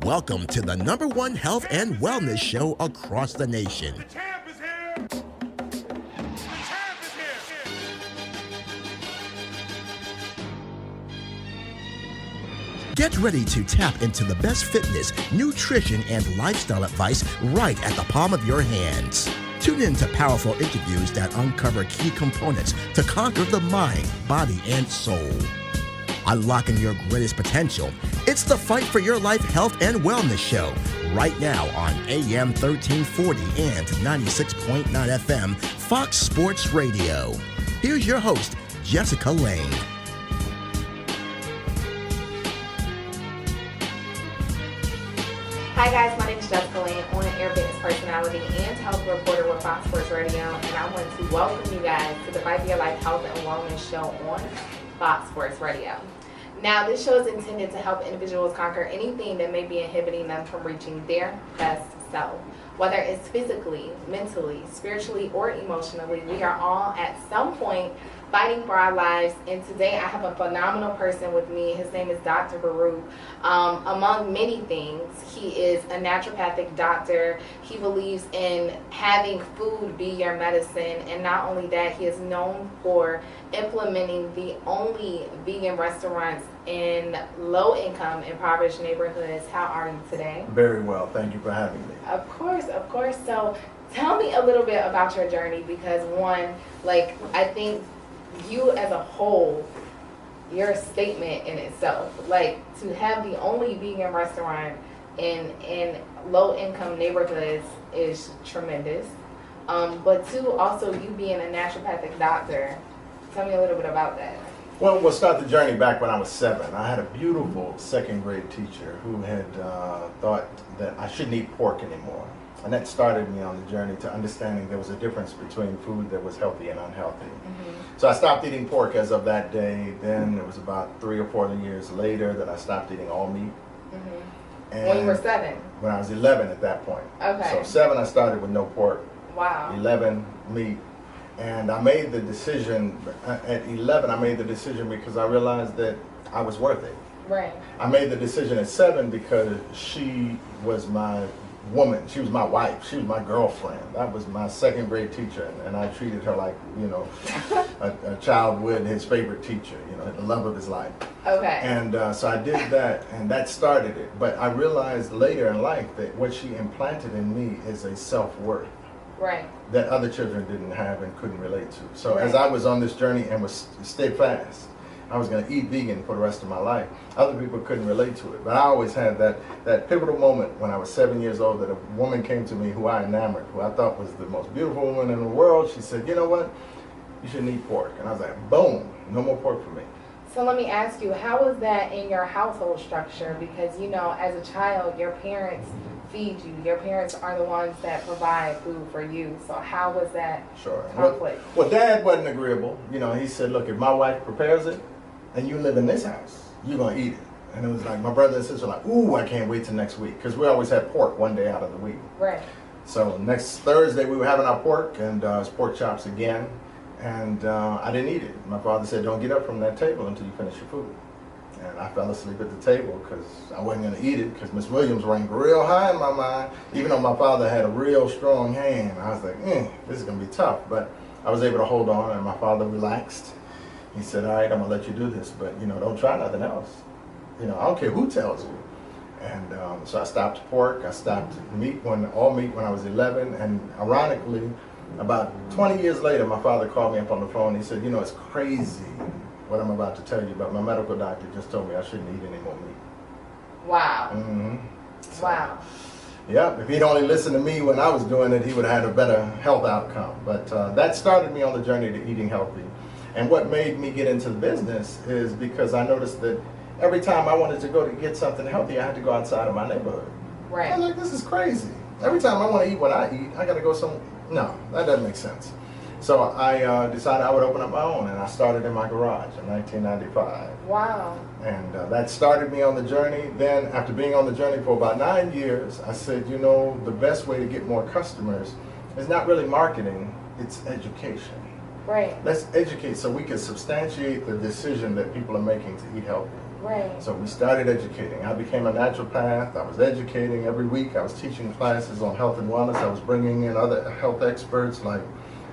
Welcome to the #1 health and wellness show across the nation. The champ is here! The champ is here! Get ready to tap into the best fitness, nutrition, and lifestyle advice right at the palm of your hands. Tune in to powerful interviews that uncover key components to conquer the mind, body, and soul. Unlocking your greatest potential. It's the Fight for Your Life Health and Wellness Show, right now on AM 1340 and 96.9 FM, Fox Sports Radio. Here's your host, Jessica Lane. Hi guys, my name is Jessica Lane, on-air fitness personality and health reporter with Fox Sports Radio, and I want to welcome you guys to the Fight for Your Life Health and Wellness Show on Fox Sports Radio. Now, this show is intended to help individuals conquer anything that may be inhibiting them from reaching their best self. Whether it's physically, mentally, spiritually, or emotionally, we are all at some point fighting for our lives. And today I have a phenomenal person with me. His name is Dr. Baruch. Among many things, he is a naturopathic doctor. He believes in having food be your medicine. And not only that, he is known for implementing the only vegan restaurants in low-income, impoverished neighborhoods. How are you today? Very well. Thank you for having me. Of course, of course. So tell me a little bit about your journey, because one, like, I think you as a whole, you're a statement in itself. Like, to have the only vegan restaurant in low-income neighborhoods is tremendous. But two, also you being a naturopathic doctor. Tell me a little bit about that. Well, we'll start the journey back when I was 7. I had a beautiful second grade teacher who had thought that I shouldn't eat pork anymore. And that started me on the journey to understanding there was a difference between food that was healthy and unhealthy. Mm-hmm. So I stopped eating pork as of that day. Then it was about 3 or 4 years later that I stopped eating all meat. Mm-hmm. And when you were 7? When I was 11 at that point. Okay. So 7 I started with no pork. Wow. 11 meat. And I made the decision, at 11 I made the decision because I realized that I was worth it. Right. I made the decision at 7 because she was my woman. She was my wife. She was my girlfriend. That was my second grade teacher, and I treated her like, you know, a child would his favorite teacher, you know, the love of his life. Okay. And so I did that, and that started it. But I realized later in life that what she implanted in me is a self-worth. Right. That other children didn't have and couldn't relate to. So Right. as I was on this journey and was steadfast, I was going to eat vegan for the rest of my life. Other people couldn't relate to it. But I always had that pivotal moment when I was 7 years old that a woman came to me who I enamored, who I thought was the most beautiful woman in the world. She said, you know what? You shouldn't eat pork. And I was like, boom, no more pork for me. So let me ask you, how was that in your household structure? Because, you know, as a child, your parents feed you. Your parents are the ones that provide food for you. So how was that conflict? Well, Dad wasn't agreeable. You know, he said, look, if my wife prepares it and you live in this house, you're going to eat it. And it was like, my brother and sister were like, ooh, I can't wait till next week. Because we always had pork one day out of the week. Right. So next Thursday we were having our pork, and it's pork chops again. And I didn't eat it. My father said, don't get up from that table until you finish your food. And I fell asleep at the table because I wasn't going to eat it because Miss Williams ranked real high in my mind. Even though my father had a real strong hand, I was like, this is going to be tough. But I was able to hold on, and my father relaxed. He said, all right, I'm going to let you do this, but, you know, don't try nothing else. You know, I don't care who tells you. And so I stopped pork. I stopped all meat when I was 11. And ironically, about 20 years later, my father called me up on the phone. He said, you know, it's crazy what I'm about to tell you, but my medical doctor just told me I shouldn't eat any more meat. Wow. Mm-hmm. So, wow. Yeah, if he'd only listened to me when I was doing it, he would have had a better health outcome. But that started me on the journey to eating healthy. And what made me get into the business is because I noticed that every time I wanted to go to get something healthy, I had to go outside of my neighborhood. Right. I was like, this is crazy. Every time I want to eat what I eat, I got to go somewhere. No, that doesn't make sense. So I decided I would open up my own, and I started in my garage in 1995. Wow. And that started me on the journey. Then after being on the journey for about 9 years, I said, you know, the best way to get more customers is not really marketing, it's education. Right. Let's educate so we can substantiate the decision that people are making to eat healthy. Right. So we started educating. I became a naturopath. I was educating every week. I was teaching classes on health and wellness. I was bringing in other health experts like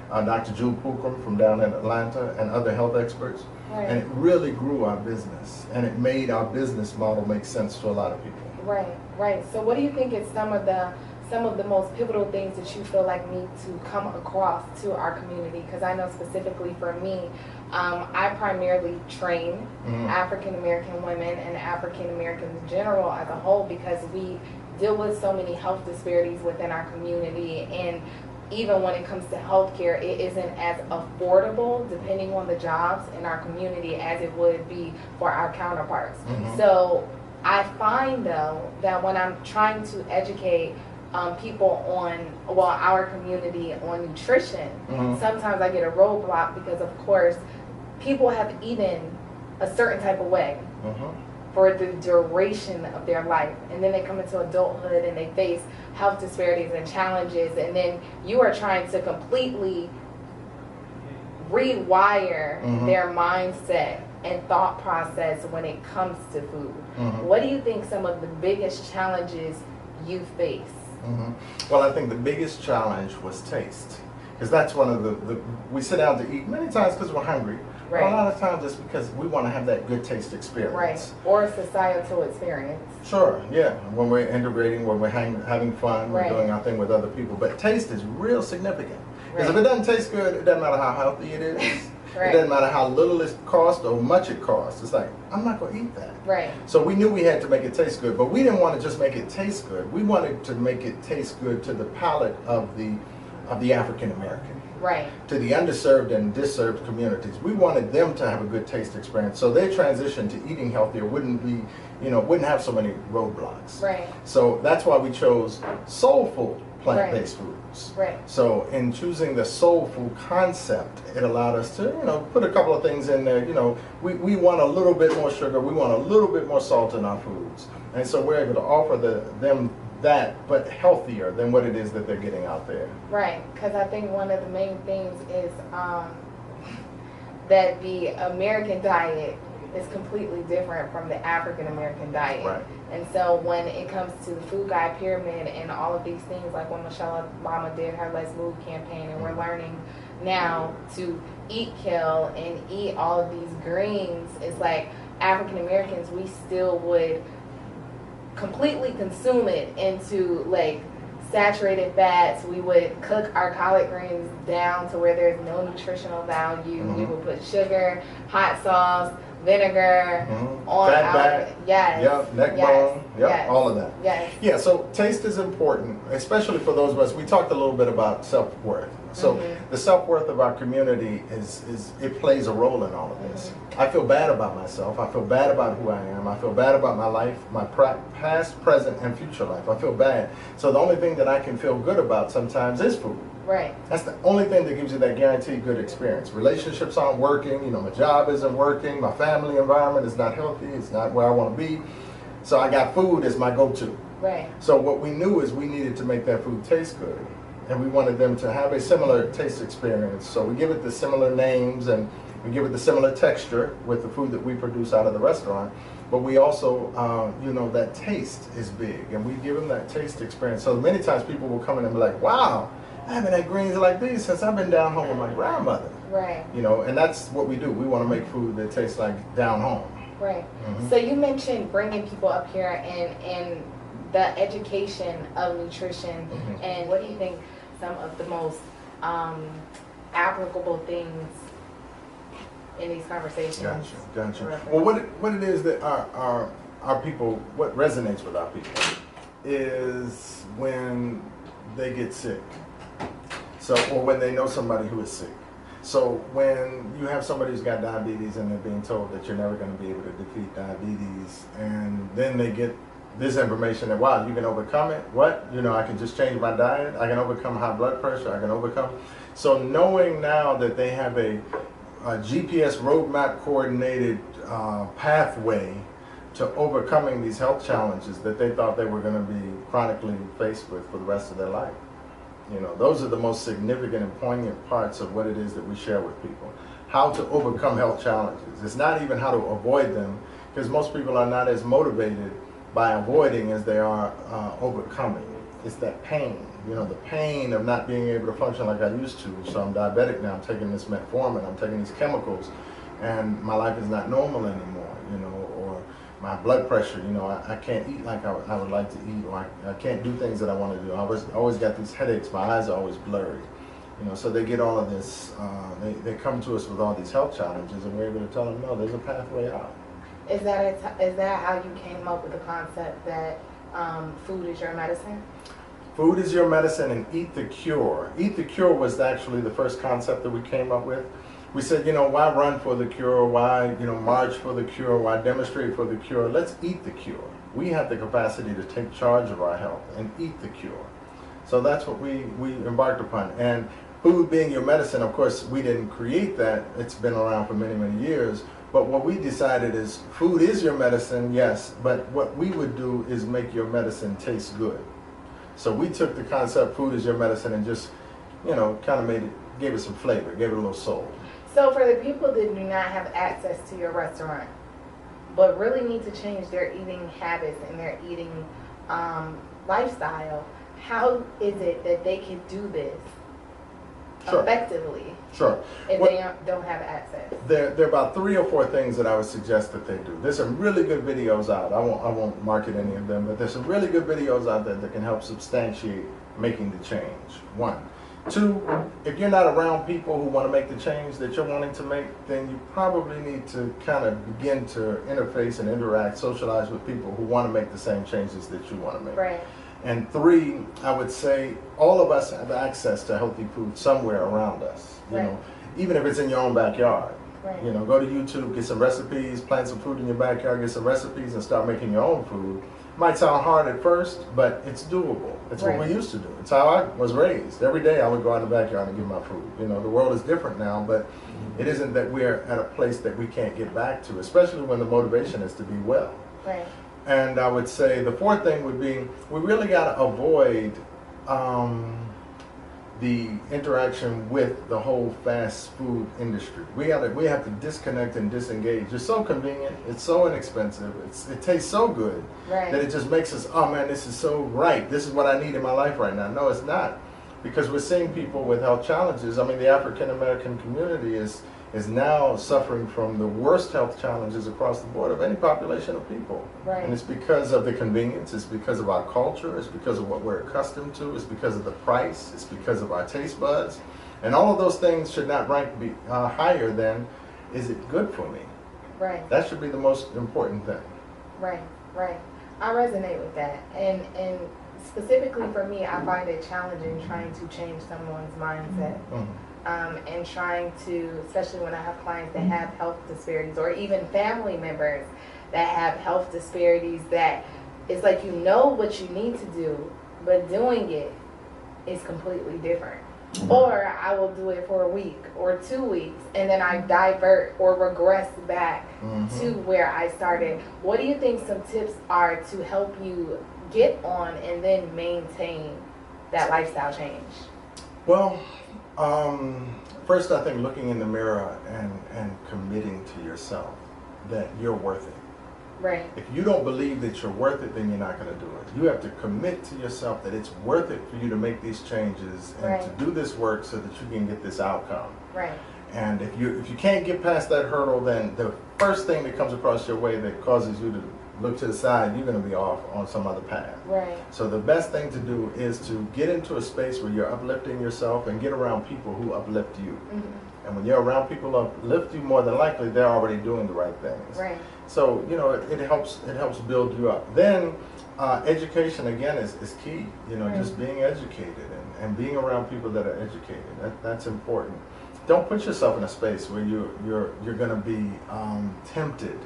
Dr. Jude Pookrum from down in Atlanta and other health experts. Right. And it really grew our business, and it made our business model make sense to a lot of people. Right, right. So what do you think is some of the most pivotal things that you feel like need to come across to our community? Because I know specifically for me, I primarily train African American women and African Americans in general as a whole, because we deal with so many health disparities within our community, and even when it comes to healthcare, it isn't as affordable depending on the jobs in our community as it would be for our counterparts. So I find though that when I'm trying to educate people on, well, our community on nutrition, sometimes I get a roadblock because of course people have eaten a certain type of way for the duration of their life, and then they come into adulthood and they face health disparities and challenges, and then you are trying to completely rewire their mindset and thought process when it comes to food. What do you think some of the biggest challenges you face? Well, I think the biggest challenge was taste, because that's one of the we sit down to eat many times because we're hungry. Right. But a lot of times it's because we want to have that good taste experience. Right. Or a societal experience. Sure, yeah. When we're integrating, when we're having fun, we're doing our thing with other people. But taste is real significant. Because if it doesn't taste good, it doesn't matter how healthy it is. It doesn't matter how little it costs or much it costs. It's like, I'm not going to eat that. Right. So we knew we had to make it taste good, but we didn't want to just make it taste good. We wanted to make it taste good to the palate of the African American. Right. To the underserved and disserved communities. We wanted them to have a good taste experience, so their transition to eating healthier wouldn't have so many roadblocks. Right. So that's why we chose soulful plant-based foods. Right. So in choosing the soul food concept, it allowed us to, put a couple of things in there. We want a little bit more sugar, we want a little bit more salt in our foods. And so we're able to offer them that, but healthier than what it is that they're getting out there. Right, because I think one of the main things is that the American diet is completely different from the African American diet. Right. And so when it comes to the food guide pyramid and all of these things, like when Michelle Obama did her Let's Move campaign, and we're learning now to eat kale and eat all of these greens, it's like African Americans, we still would completely consume it into like saturated fats. We would cook our collard greens down to where there's no nutritional value. We would put sugar, hot sauce, vinegar on fat our back, neck bone, all of that. Yeah, so taste is important, especially for those of us. We talked a little bit about self-worth. So the self-worth of our community it plays a role in all of this. I feel bad about myself. I feel bad about who I am. I feel bad about my life, my past, present, and future life. I feel bad. So the only thing that I can feel good about sometimes is food. Right. That's the only thing that gives you that guaranteed good experience. Relationships aren't working, my job isn't working, my family environment is not healthy, it's not where I want to be. So I got food as my go-to. Right. So what we knew is we needed to make that food taste good. And we wanted them to have a similar taste experience. So we give it the similar names and we give it the similar texture with the food that we produce out of the restaurant. But we also, that taste is big, and we give them that taste experience. So many times people will come in and be like, wow, I haven't had greens like these since I've been down home with my grandmother. Right. And that's what we do. We want to make food that tastes like down home. Right. So you mentioned bringing people up here and the education of nutrition. And what do you think some of the most applicable things in these conversations? Gotcha. Well, what it is that our people, what resonates with our people is when they get sick. So, or when they know somebody who is sick. So when you have somebody who's got diabetes and they're being told that you're never going to be able to defeat diabetes, and then they get this information that, wow, you can overcome it. What? I can just change my diet. I can overcome high blood pressure. I can overcome. So knowing now that they have a GPS roadmap coordinated pathway to overcoming these health challenges that they thought they were going to be chronically faced with for the rest of their life. Those are the most significant and poignant parts of what it is that we share with people. How to overcome health challenges. It's not even how to avoid them, because most people are not as motivated by avoiding as they are overcoming. It's that pain, the pain of not being able to function like I used to. So I'm diabetic now, I'm taking this metformin, I'm taking these chemicals, and my life is not normal anymore, or my blood pressure, I can't eat like I would like to eat, or I can't do things that I want to do. I always got these headaches, my eyes are always blurry. So they get all of this, they come to us with all these health challenges, and we're able to tell them, no, there's a pathway out. Is that how you came up with the concept that food is your medicine? Food is your medicine, and eat the cure. Eat the cure was actually the first concept that we came up with. We said, why run for the cure? Why, march for the cure? Why demonstrate for the cure? Let's eat the cure. We have the capacity to take charge of our health and eat the cure. So that's what we embarked upon. And food being your medicine, of course, we didn't create that. It's been around for many, many years. But what we decided is food is your medicine, yes, but what we would do is make your medicine taste good. So we took the concept food is your medicine and just, kind of gave it some flavor, gave it a little soul. So for the people that do not have access to your restaurant, but really need to change their eating habits and their eating lifestyle, how is it that they can do this effectively? Sure. If they don't have access. There are about 3 or 4 things that I would suggest that they do. There's some really good videos out. I won't market any of them, but there's some really good videos out there that can help substantiate making the change. 1. 2, if you're not around people who want to make the change that you're wanting to make, then you probably need to kind of begin to interface and interact, socialize with people who want to make the same changes that you want to make. Right. And 3, I would say all of us have access to healthy food somewhere around us. Even if it's in your own backyard. Right. Go to YouTube, get some recipes, plant some food in your backyard, get some recipes, and start making your own food. Might sound hard at first, but it's doable. It's what we used to do. It's how I was raised. Every day I would go out in the backyard and get my food. The world is different now, but it isn't that we're at a place that we can't get back to, especially when the motivation is to be well. Right. And I would say the 4th thing would be we really got to avoid the interaction with the whole fast food industry. We have to disconnect and disengage. It's so convenient. It's so inexpensive. It tastes so good that it just makes us, oh man, this is so right. This is what I need in my life right now. No, it's not, because we're seeing people with health challenges. I mean, the African American community is now suffering from the worst health challenges across the board of any population of people. Right. And it's because of the convenience, it's because of our culture, it's because of what we're accustomed to, it's because of the price, it's because of our taste buds. And all of those things should not rank higher than, is it good for me? Right. That should be the most important thing. Right. I resonate with that. And specifically for me, I find it challenging trying to change someone's mindset. Mm-hmm. And trying to, especially when I have clients that have health disparities, or even family members that have health disparities, that it's like what you need to do, but doing it is completely different. Or I will do it for a week or 2 weeks, and then I divert or regress back to where I started. What do you think some tips are to help you get on and then maintain that lifestyle change? Well, first I think looking in the mirror and committing to yourself that you're worth it. Right. If you don't believe that you're worth it, then you're not going to do it. You have to commit to yourself that it's worth it for you to make these changes and to do this work so that you can get this outcome. Right. And if you can't get past that hurdle, then the first thing that comes across your way that causes you to look to the side, you're going to be off on some other path. Right. So the best thing to do is to get into a space where you're uplifting yourself and get around people who uplift you. Mm-hmm. And when you're around people who uplift you, more than likely they're already doing the right things. Right. So it helps build you up. Then education again is key. Just being educated and being around people that are educated. That's important. Don't put yourself in a space where you're going to be tempted.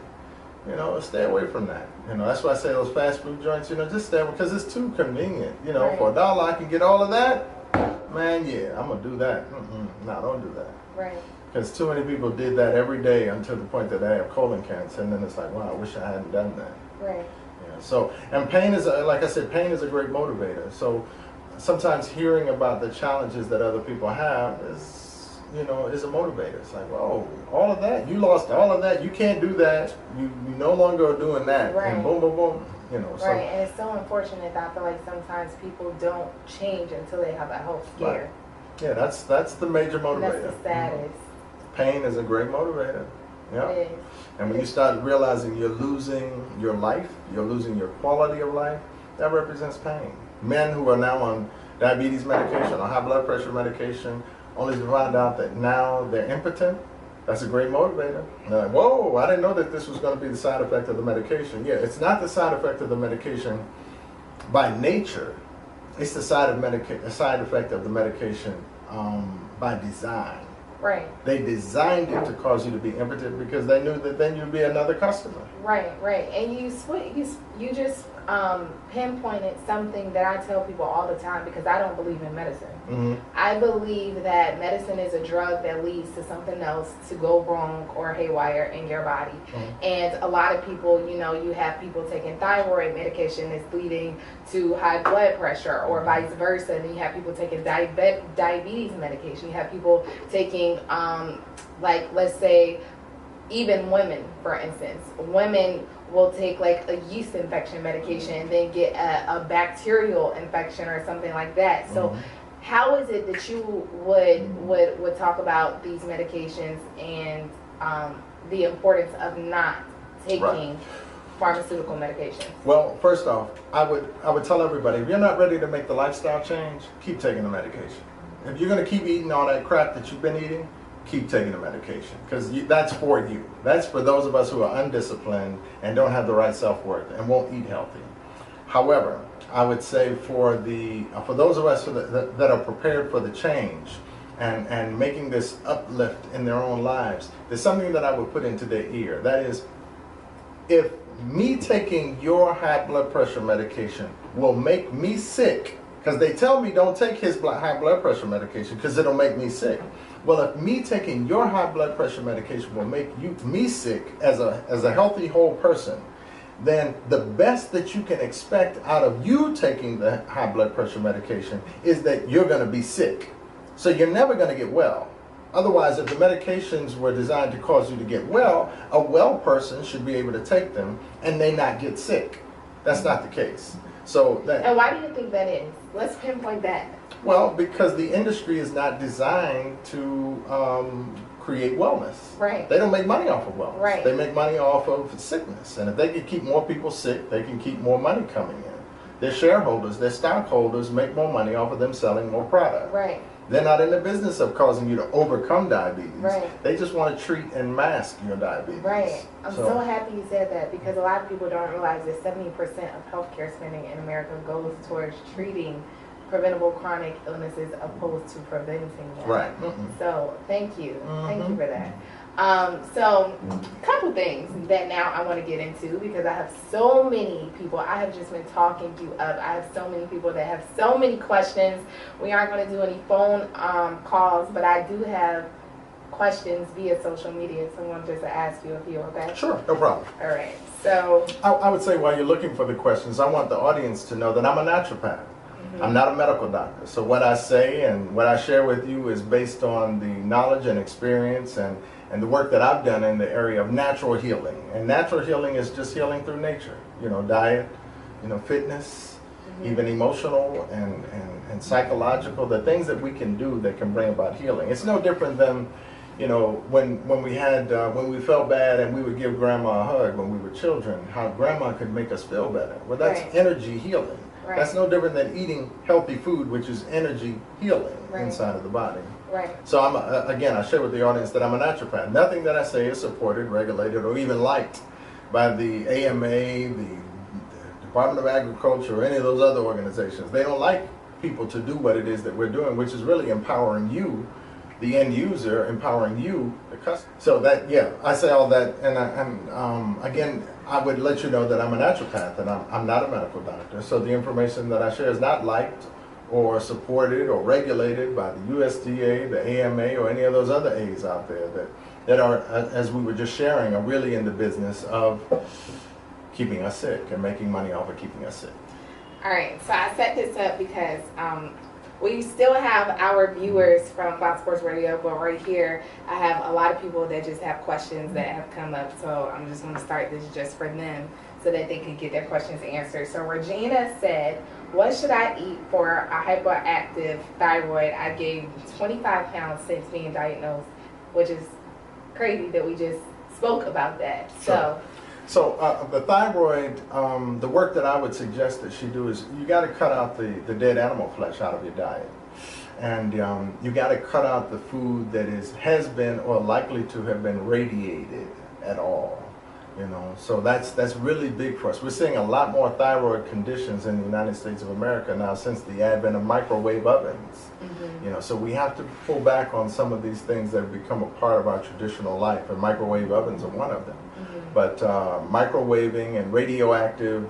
Stay away from that. That's why I say those fast food joints, just stay away, because it's too convenient. For $1 I can get all of that. Man, yeah, I'm going to do that. No, don't do that. Right. Because too many people did that every day until the point that they have colon cancer, and then it's like, wow, I wish I hadn't done that. Right. So, and pain is, like I said, pain is a great motivator. So sometimes hearing about the challenges that other people have is, is a motivator. It's like, whoa, all of that, you lost all of that, you can't do that, you no longer are doing that, Right. and boom, boom, boom, So, right, and it's so unfortunate that I feel like sometimes people don't change until they have a health scare. Right. Yeah, that's the major And motivator. that's the status. Pain is a great motivator. Yeah. It is. And when you start realizing you're losing your life, you're losing your quality of life, that represents pain. Men who are now on diabetes medication or high blood pressure medication, only to find out that now they're impotent, that's a great motivator. They're like, whoa, I didn't know that this was going to be the side effect of the medication. Yeah, it's not the side effect of the medication by nature. It's the side effect of the medication by design. Right. They designed it to cause you to be impotent because they knew that then you'd be another customer. Right, right. And you just pinpointed something that I tell people all the time because I don't believe in medicine. Mm-hmm. I believe that medicine is a drug that leads to something else to go wrong or haywire in your body. Mm-hmm. And a lot of people, you have people taking thyroid medication that's leading to high blood pressure or vice versa. And you have people taking diabetes medication. You have people taking, like, let's say, even women, for instance. Women will take like a yeast infection medication and then get a bacterial infection or something like that. So Mm-hmm. how is it that you would talk about these medications and the importance of not taking pharmaceutical medications? Well, first off, I would tell everybody, if you're not ready to make the lifestyle change, keep taking the medication. If you're going to keep eating all that crap that you've been eating, keep taking the medication, because that's for you. That's for those of us who are undisciplined and don't have the right self-worth and won't eat healthy. However, I would say for those of us that are prepared for the change and making this uplift in their own lives, there's something that I would put into their ear. That is, if me taking your high blood pressure medication will make me sick, because they tell me don't take his high blood pressure medication because it'll make me sick. Well, if me taking your high blood pressure medication will make me sick as a healthy whole person, then the best that you can expect out of you taking the high blood pressure medication is that you're going to be sick. So you're never going to get well. Otherwise, if the medications were designed to cause you to get well, a well person should be able to take them and they not get sick. That's not the case. And why do you think that is? Let's pinpoint that. Well, because the industry is not designed to create wellness. Right. They don't make money off of wellness. Right. They make money off of sickness. And if they can keep more people sick, they can keep more money coming in. Their shareholders, their stockholders make more money off of them selling more product. Right. They're not in the business of causing you to overcome diabetes. Right. They just want to treat and mask your diabetes. Right. I'm so happy you said that because a lot of people don't realize that 70% of healthcare spending in America goes towards treating preventable chronic illnesses opposed to preventing them. Right. Mm-hmm. So thank you. Mm-hmm. Thank you for that. So a couple things that now I want to get into because I have so many people. I have just been talking you up. I have so many people that have so many questions. We aren't going to do any phone calls, but I do have questions via social media. So I want just to ask you a few, okay? Sure, no problem. All right. So I would say while you're looking for the questions, I want the audience to know that I'm a naturopath. I'm not a medical doctor. So what I say and what I share with you is based on the knowledge and experience and the work that I've done in the area of natural healing. And natural healing is just healing through nature. Diet, fitness, even emotional and psychological, the things that we can do that can bring about healing. It's no different than, when we felt bad and we would give grandma a hug when we were children, how grandma could make us feel better. Well, that's energy healing. Right. That's no different than eating healthy food, which is energy healing inside of the body. right. So again, I share with the audience that I'm a naturopath. Nothing that I say is supported, regulated, or even liked by the AMA, the Department of Agriculture, or any of those other organizations. They don't like people to do what it is that we're doing, which is really empowering you, the end user, empowering you, the customer. So that, I say all that, and again, I would let you know that I'm a naturopath and I'm not a medical doctor. So the information that I share is not liked or supported or regulated by the USDA, the AMA, or any of those other A's out there that are, as we were just sharing, are really in the business of keeping us sick and making money off of keeping us sick. All right, so I set this up because We still have our viewers from Fox Sports Radio, but right here, I have a lot of people that just have questions that have come up. So I'm just going to start this just for them so that they can get their questions answered. So Regina said, what should I eat for a hyperactive thyroid? I gained 25 pounds since being diagnosed, which is crazy that we just spoke about that. Sure. So the thyroid, the work that I would suggest that she do is you got to cut out the dead animal flesh out of your diet. And you got to cut out the food that has been or likely to have been radiated at all. You know, so that's really big for us. We're seeing a lot more thyroid conditions in the United States of America now since the advent of microwave ovens. You know, so we have to pull back on some of these things that have become a part of our traditional life, and microwave ovens are one of them. But microwaving and radioactive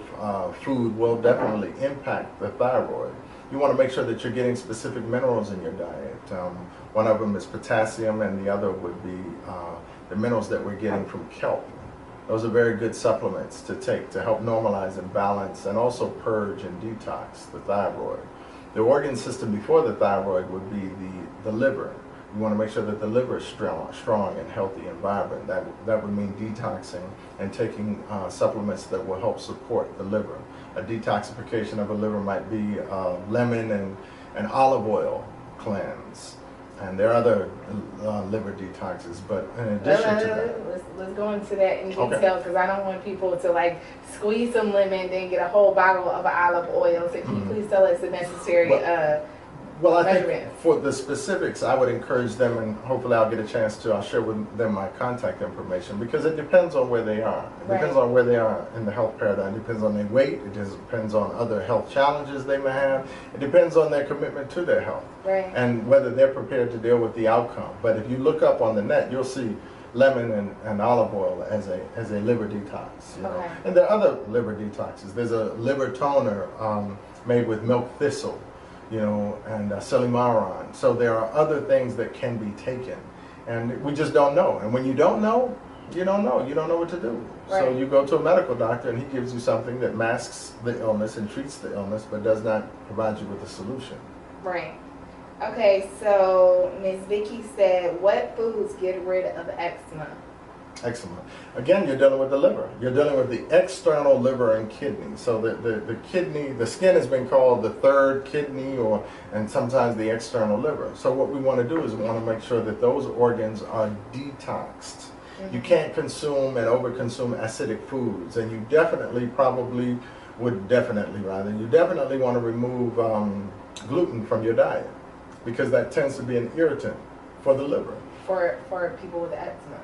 food will definitely impact the thyroid. You want to make sure that you're getting specific minerals in your diet. One of them is potassium, and the other would be the minerals that we're getting from kelp. Those are very good supplements to take to help normalize and balance and also purge and detox the thyroid. The organ system before the thyroid would be the liver. You want to make sure that the liver is strong and healthy and vibrant. That would mean detoxing and taking supplements that will help support the liver. A detoxification of a liver might be lemon and olive oil cleanse. And there are other liver detoxes, but in addition to that, let's go into that in detail, because I don't want people to like squeeze some lemon, then get a whole bottle of olive oil. So can you please tell us the necessary well, I think measurements? for the specifics, I would encourage them, and hopefully I'll get a chance to, I'll share with them my contact information, because it depends on where they are. It depends on where they are in the health paradigm. It depends on their weight. It depends on other health challenges they may have. It depends on their commitment to their health. And whether they're prepared to deal with the outcome. But if you look up on the net, you'll see lemon and olive oil as a liver detox. You know? And there are other liver detoxes. There's a liver toner made with milk thistle, you know, and silymaron. So there are other things that can be taken, and we just don't know. And when you don't know, you don't know. You don't know what to do. So you go to a medical doctor, and he gives you something that masks the illness and treats the illness, but does not provide you with a solution. Okay, so Ms. Vicky said, what foods get rid of eczema? Eczema. Again, you're dealing with the liver. You're dealing with the external liver and kidney. So the kidney, the skin has been called the third kidney, and sometimes the external liver. So what we want to do is we want to make sure that those organs are detoxed. You can't consume and overconsume acidic foods, and you definitely want to remove gluten from your diet, because that tends to be an irritant for the liver. For people with eczema.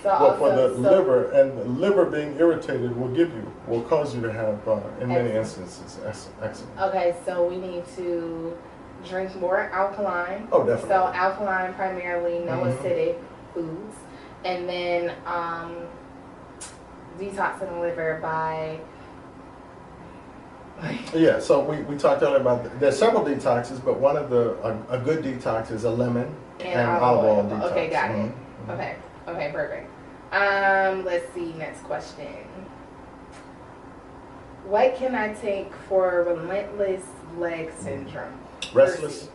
For the liver, and the liver being irritated will cause you to have, in many instances, eczema. Okay, so we need to drink more alkaline. Oh, definitely. So alkaline, primarily no acidic foods, and then detoxing the liver by. Yeah, so we talked earlier about there's several detoxes, but one of a good detox is a lemon and olive oil detox. Okay, got it. Okay, perfect. Let's see, next question. What can I take for relentless leg syndrome? Restless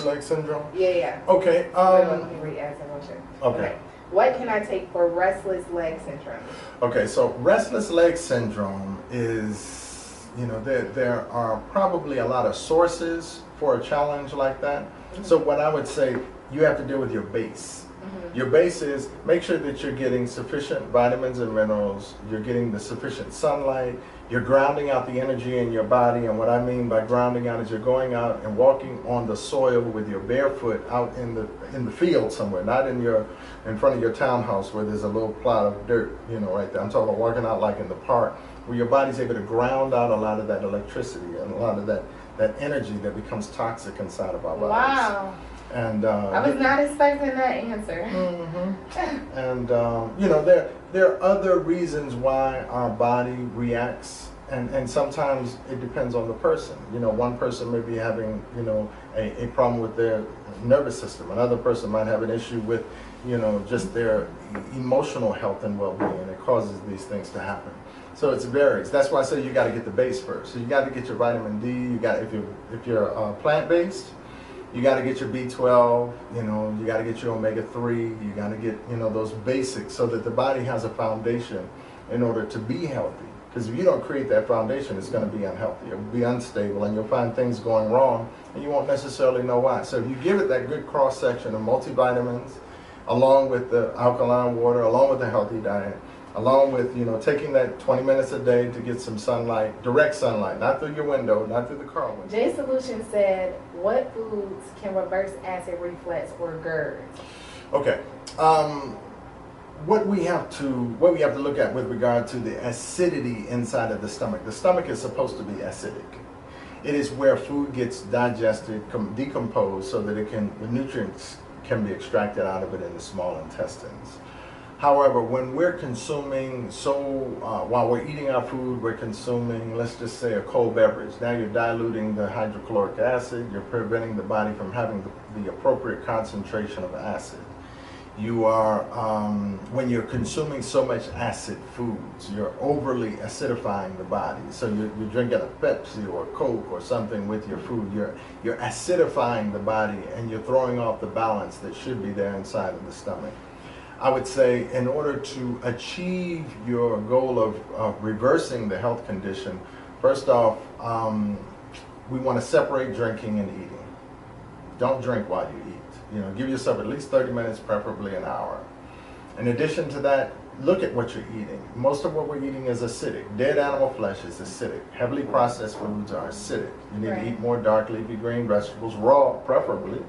leg syndrome? Yeah. Okay. Let me read that question. Okay. What can I take for restless leg syndrome? Okay, so restless leg syndrome is, you know, there are probably a lot of sources for a challenge like that. So what I would say, you have to deal with your base. Your base is make sure that you're getting sufficient vitamins and minerals, you're getting the sufficient sunlight, you're grounding out the energy in your body. And what I mean by grounding out is you're going out and walking on the soil with your barefoot out in the field somewhere, not in front of your townhouse where there's a little plot of dirt, you know, right there. I'm talking about walking out like in the park, where your body's able to ground out a lot of that electricity and a lot of that energy that becomes toxic inside of our bodies. Wow. And I was not expecting that answer. And you know, there are other reasons why our body reacts, and sometimes it depends on the person. You know, one person may be having, you know, a problem with their nervous system. Another person might have an issue with, you know, just their emotional health and well-being, and it causes these things to happen. So it varies. That's why I say you got to get the base first. So you got to get your vitamin D. You got if you're plant-based, You got to get your B12, you got to get your omega-3, you got to get, those basics so that the body has a foundation in order to be healthy. Because if you don't create that foundation, it's going to be unhealthy. It'll be unstable, and you'll find things going wrong, and you won't necessarily know why. So if you give it that good cross-section of multivitamins, along with the alkaline water, along with the healthy diet, along with, taking that 20 minutes a day to get some sunlight, direct sunlight, not through your window, not through the car window. J Solution said, what foods can reverse acid reflux or GERD? Okay. What we have to look at with regard to the acidity inside of the stomach is supposed to be acidic. It is where food gets digested, decomposed, so that the nutrients can be extracted out of it in the small intestines. However, when we're consuming, while we're eating our food, we're consuming, let's just say, a cold beverage. Now you're diluting the hydrochloric acid, you're preventing the body from having the appropriate concentration of acid. You are, when you're consuming so much acid foods, you're overly acidifying the body. So you're drinking a Pepsi or a Coke or something with your food. You're acidifying the body, and you're throwing off the balance that should be there inside of the stomach. I would say, in order to achieve your goal of reversing the health condition, first off, we want to separate drinking and eating. Don't drink while you eat. Give yourself at least 30 minutes, preferably an hour. In addition to that, look at what you're eating. Most of what we're eating is acidic. Dead animal flesh is acidic. Heavily processed foods are acidic. You need to eat more dark leafy green vegetables, raw preferably,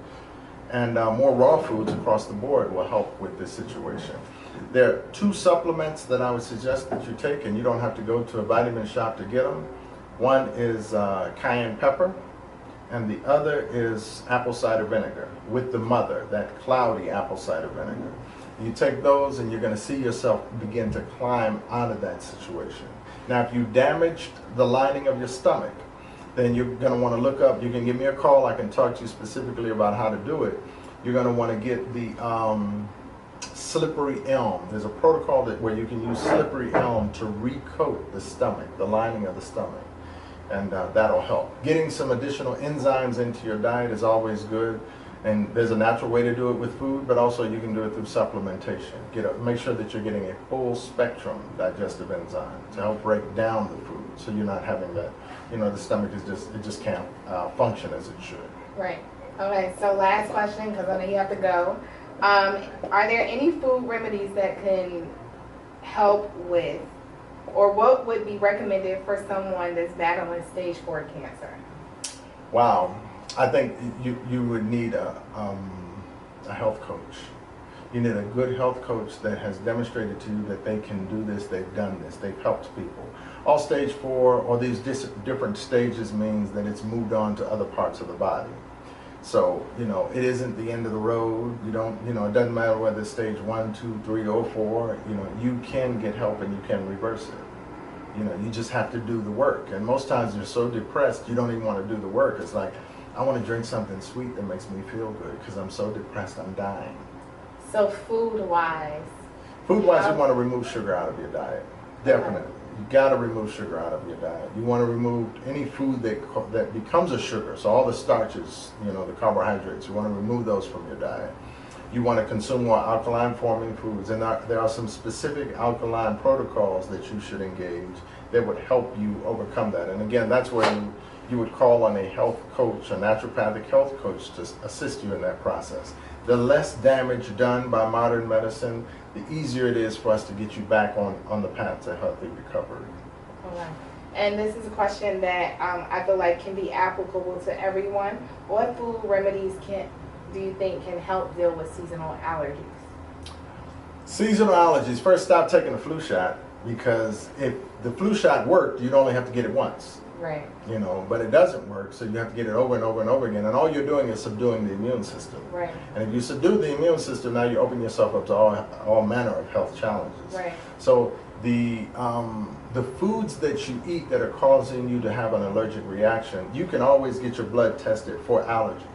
and more raw foods across the board will help with this situation. There are 2 supplements that I would suggest that you take, and you don't have to go to a vitamin shop to get them. One is cayenne pepper, and the other is apple cider vinegar with the mother, that cloudy apple cider vinegar. You take those and you're going to see yourself begin to climb out of that situation. Now, if you damaged the lining of your stomach, then you're going to want to look up, you can give me a call, I can talk to you specifically about how to do it. You're going to want to get the slippery elm. There's a protocol where you can use slippery elm to recoat the stomach, the lining of the stomach. And that'll help. Getting some additional enzymes into your diet is always good, and there's a natural way to do it with food, but also you can do it through supplementation. Make sure that you're getting a full spectrum digestive enzyme to help break down the food, so you're not having that, the stomach just can't function as it should. Right. Okay, so last question, because I know you have to go. Are there any food remedies that can help with, or what would be recommended for someone that's battling stage 4 cancer? Wow, I think you would need a health coach. You need a good health coach that has demonstrated to you that they can do this, they've done this, they've helped people. All stage 4 or these different stages means that it's moved on to other parts of the body. So, it isn't the end of the road. You don't, it doesn't matter whether it's stage 1, 2, 3, or 4. You can get help and you can reverse it. You just have to do the work. And most times you're so depressed, you don't even want to do the work. It's like, I want to drink something sweet that makes me feel good because I'm so depressed, I'm dying. So food-wise? Food-wise, you want to remove sugar out of your diet. Definitely. You got to remove sugar out of your diet. You want to remove any food that becomes a sugar. So all the starches, the carbohydrates, you want to remove those from your diet. You want to consume more alkaline forming foods, and there are some specific alkaline protocols that you should engage that would help you overcome that. And again, that's where you would call on a health coach, a naturopathic health coach, to assist you in that process. The less damage done by modern medicine, the easier it is for us to get you back on the path to healthy recovery. Okay. And this is a question that I feel like can be applicable to everyone. What food remedies do you think can help deal with seasonal allergies? Seasonal allergies, first stop taking the flu shot, because if the flu shot worked, you'd only have to get it once. Right. But it doesn't work, so you have to get it over and over and over again, and all you're doing is subduing the immune system. Right. And if you subdue the immune system, now you open yourself up to all manner of health challenges. Right. So the foods that you eat that are causing you to have an allergic reaction, you can always get your blood tested for allergy,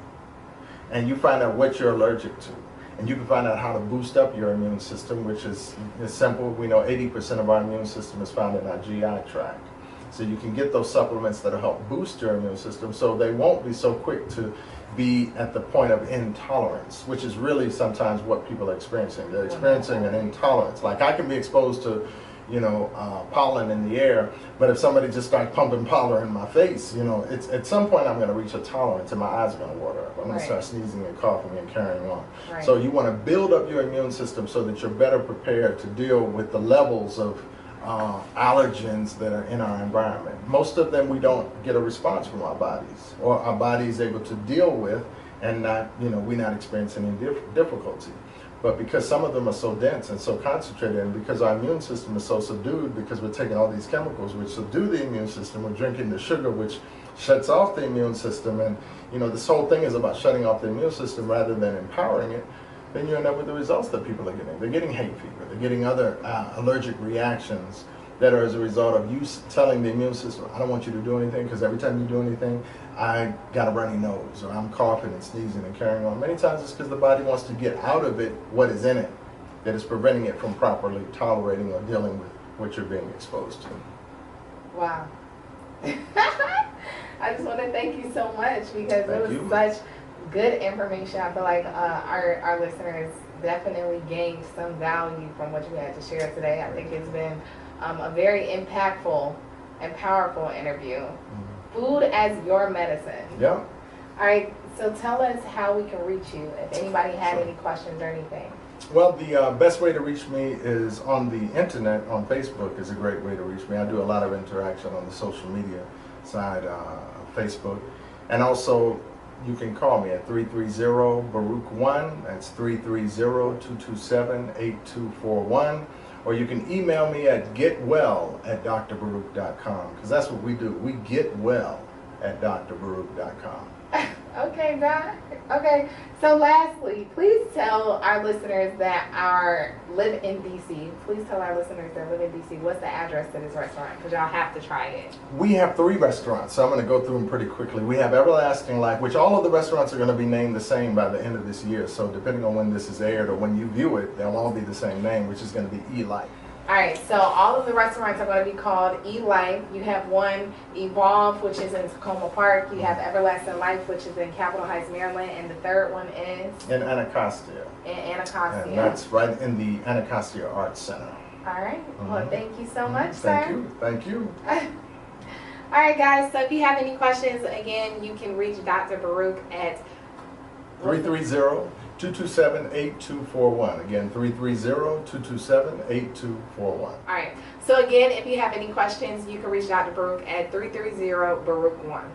and you find out what you're allergic to. And you can find out how to boost up your immune system, which is simple. We know 80% of our immune system is found in our GI tract. So you can get those supplements that'll help boost your immune system so they won't be so quick to be at the point of intolerance, which is really sometimes what people are experiencing. They're experiencing an intolerance. Like I can be exposed to, pollen in the air, but if somebody just starts pumping pollen in my face, it's at some point I'm going to reach a tolerance and my eyes are going to water up. I'm going to start sneezing and coughing and carrying on. Right. So you want to build up your immune system so that you're better prepared to deal with the levels of allergens that are in our environment. Most of them we don't get a response from our bodies, or our body is able to deal with, and not, we're not experiencing any difficulty. But because some of them are so dense and so concentrated, and because our immune system is so subdued, because we're taking all these chemicals which subdue the immune system, we're drinking the sugar which shuts off the immune system, and this whole thing is about shutting off the immune system rather than empowering it, then you end up with the results that people are getting. They're getting hay fever, they're getting other allergic reactions that are as a result of you telling the immune system, I don't want you to do anything, because every time you do anything, I got a runny nose, or I'm coughing and sneezing and carrying on. Many times it's because the body wants to get out of it what is in it that is preventing it from properly tolerating or dealing with what you're being exposed to. Wow. I just want to thank you so much, because it was such good information. I feel like our listeners definitely gained some value from what you had to share today. I think it's been a very impactful and powerful interview. Food as your medicine. Yeah. All right, so tell us how we can reach you if anybody had any questions or anything. Well, the best way to reach me is on the internet. On Facebook is a great way to reach me. I do a lot of interaction on the social media side of Facebook. And also, you can call me at 330-BARUCH-1. That's 330-227-8241. Or you can email me at getwell@drbaruch.com, because that's what we do. We get well at drbaruch.com. Okay, Doc. Okay, so lastly, please tell our listeners that live in DC. Please tell our listeners that live in DC what's the address to this restaurant, because y'all have to try it. We have 3 restaurants, so I'm going to go through them pretty quickly. We have Everlasting Life, which all of the restaurants are going to be named the same by the end of this year. So depending on when this is aired or when you view it, they'll all be the same name, which is going to be E-Life. All right, so all of the restaurants are going to be called E-Life. You have one, Evolve, which is in Tacoma Park. You have Everlasting Life, which is in Capitol Heights, Maryland. And the third one is? In Anacostia. In Anacostia. And that's right in the Anacostia Arts Center. All right. Well, thank you so much, sir. Thank you. All right, guys. So if you have any questions, again, you can reach Dr. Baruch at 330-227-8241. Again, 330-227-8241. All right. So again, if you have any questions, you can reach Dr. Baruch at 330-BARUCH-1.